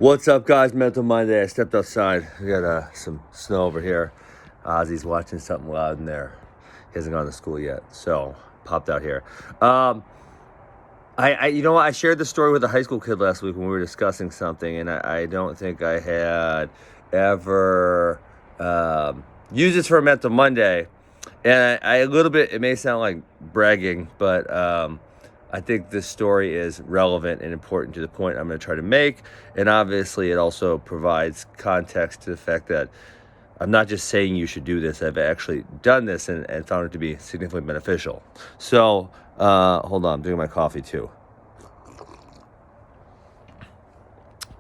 What's up, guys? Mental Monday. I stepped outside. We got some snow over here. Ozzy's watching something loud in there. He hasn't gone to school yet, so popped out here. You know what? I shared the story with a high school kid last week when we were discussing something, and I don't think I had ever used this for a Mental Monday. And I a little bit, it may sound like bragging, but I think this story is relevant and important to the point I'm going to try to make. And obviously, it also provides context to the fact that I'm not just saying you should do this. I've actually done this and found it to be significantly beneficial. So, hold on. I'm doing my coffee, too.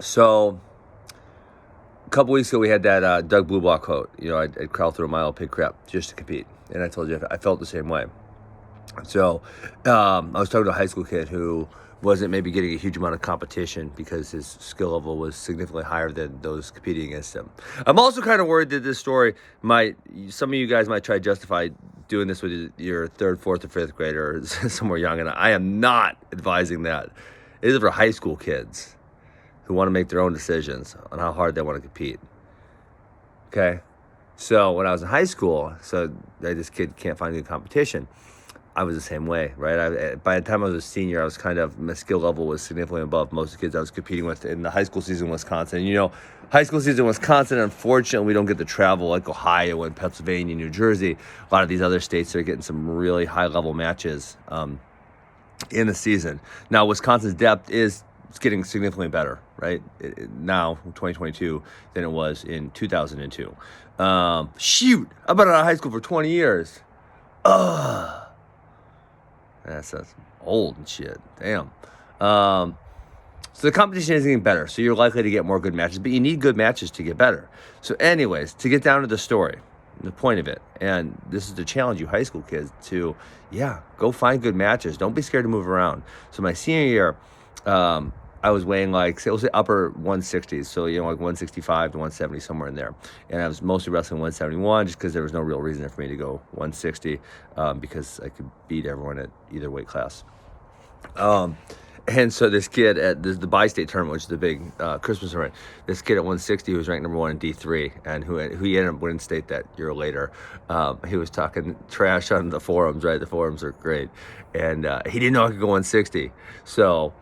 So, a couple weeks ago, we had that Doug Blueblock quote. You know, I'd crawl through a mile of pig crap just to compete. And I told you I felt the same way. So I was talking to a high school kid who wasn't maybe getting a huge amount of competition because his skill level was significantly higher than those competing against him. I'm also kind of worried that this story some of you guys might try to justify doing this with your third, fourth, or fifth grader or somewhere young, and I am not advising that. It is for high school kids who want to make their own decisions on how hard they want to compete. Okay? So when I was in high school, this kid can't find any competition. I was the same way, right? By the time I was a senior, I was my skill level was significantly above most of the kids I was competing with in the high school season in Wisconsin. You know, high school season in Wisconsin, unfortunately, we don't get to travel like Ohio and Pennsylvania, New Jersey. A lot of these other states are getting some really high-level matches in the season. Now, Wisconsin's depth is getting significantly better, right? Now, 2022, than it was in 2002. Shoot, I've been out of high school for 20 years. That's old and shit. Damn. So the competition is getting better. So you're likely to get more good matches, but you need good matches to get better. So anyways, to get down to the story, the point of it, and this is to challenge you high school kids to, go find good matches. Don't be scared to move around. So my senior year, I was weighing like upper 160s, so like 165 to 170, somewhere in there. And I was mostly wrestling 171 just because there was no real reason for me to go 160 because I could beat everyone at either weight class. And so this kid at the bi-state tournament, which is the big Christmas tournament, this kid at 160 who was ranked number one in D3 and who he ended up winning state that year later, he was talking trash on the forums, right? The forums are great. And he didn't know I could go 160. So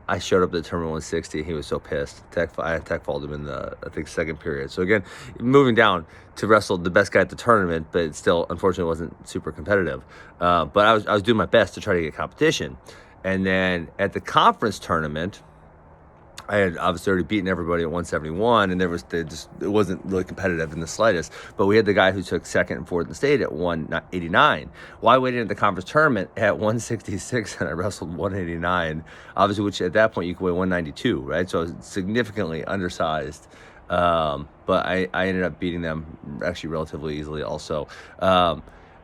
I showed up at the tournament 160. He was so pissed. I tech followed him in the, second period. So again, moving down to wrestle the best guy at the tournament, but it still, unfortunately, wasn't super competitive. But I was doing my best to try to get competition. And then at the conference tournament, I had obviously already beaten everybody at 171, and it wasn't really competitive in the slightest. But we had the guy who took second and fourth in the state at 189. Well, I waited at the conference tournament at 166, and I wrestled 189. Obviously, which at that point you could weigh 192, right? So I was significantly undersized. But I ended up beating them actually relatively easily also.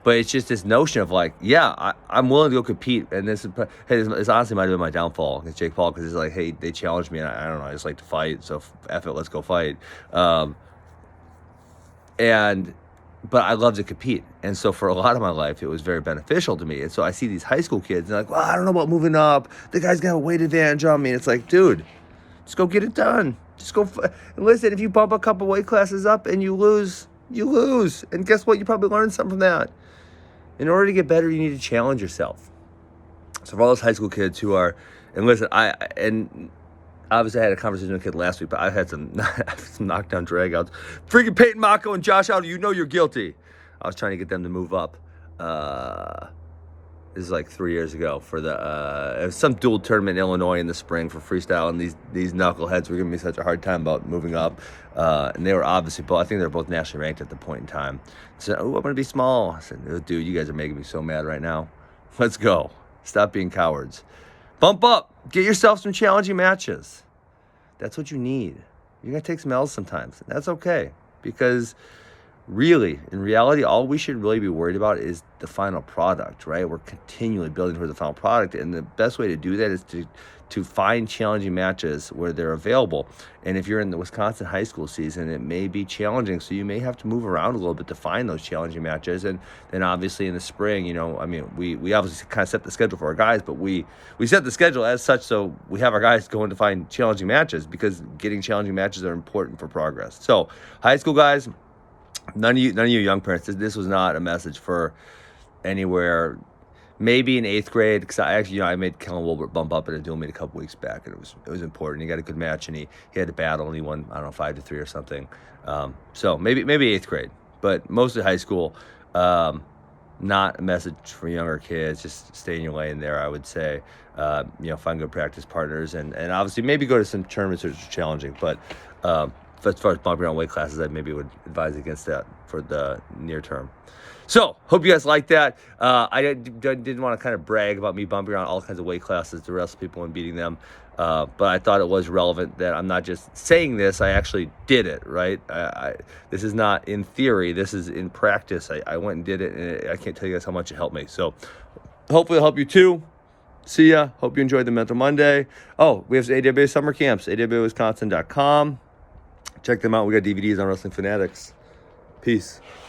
But it's just this notion of like, I'm willing to go compete. And this honestly might have been my downfall against Jake Paul, because it's like, hey, they challenged me, and I don't know, I just like to fight. So F it, let's go fight. But I love to compete. And so for a lot of my life, it was very beneficial to me. And so I see these high school kids, and they're like, well, I don't know about moving up. The guy's got a weight advantage on me. And it's like, dude, just go get it done. Just go. And listen, if you bump a couple weight classes up and you lose, you lose. And guess what? You probably learned something from that. In order to get better, you need to challenge yourself. So for all those high school kids who are, and listen, and obviously I had a conversation with a kid last week, but I've had some knockdown dragouts. Freaking Peyton Mako and Josh Aldo, you know you're guilty. I was trying to get them to move up. This is like 3 years ago for some dual tournament in Illinois in the spring for freestyle, and these knuckleheads were giving me such a hard time about moving up. And they were obviously I think they were both nationally ranked at the point in time. So, I'm going to be small. I said, oh, dude, you guys are making me so mad right now. Let's go. Stop being cowards. Bump up. Get yourself some challenging matches. That's what you need. You're going to take some L's sometimes. That's okay, because really, in reality, all we should really be worried about is the final product, right? We're continually building towards the final product, and the best way to do that is to find challenging matches where they're available. And if you're in the Wisconsin high school season, it may be challenging, so you may have to move around a little bit to find those challenging matches. And then obviously in the spring, we obviously kind of set the schedule for our guys, but we set the schedule as such so we have our guys going to find challenging matches, because getting challenging matches are important for progress. So high school guys, none of you young parents, this was not a message for anywhere. Maybe in 8th grade, because I made Kellen Wilbert bump up in a dual meet a couple weeks back, and it was important. He got a good match, and he had to battle, and he won, I don't know, 5-3 or something. So maybe 8th grade, but mostly high school. Not a message for younger kids. Just stay in your lane there, I would say. Find good practice partners, and obviously maybe go to some tournaments which are challenging. But as far as bumping around weight classes, I maybe would advise against that for the near term. So, hope you guys like that. I didn't want to kind of brag about me bumping around all kinds of weight classes to wrestle people and beating them. But I thought it was relevant that I'm not just saying this, I actually did it, right? This is not in theory, this is in practice. I went and did it, and I can't tell you guys how much it helped me. So, hopefully it'll help you too. See ya. Hope you enjoyed the Mental Monday. Oh, we have AWA summer camps, awawisconsin.com. Check them out. We got DVDs on Wrestling Fanatics. Peace.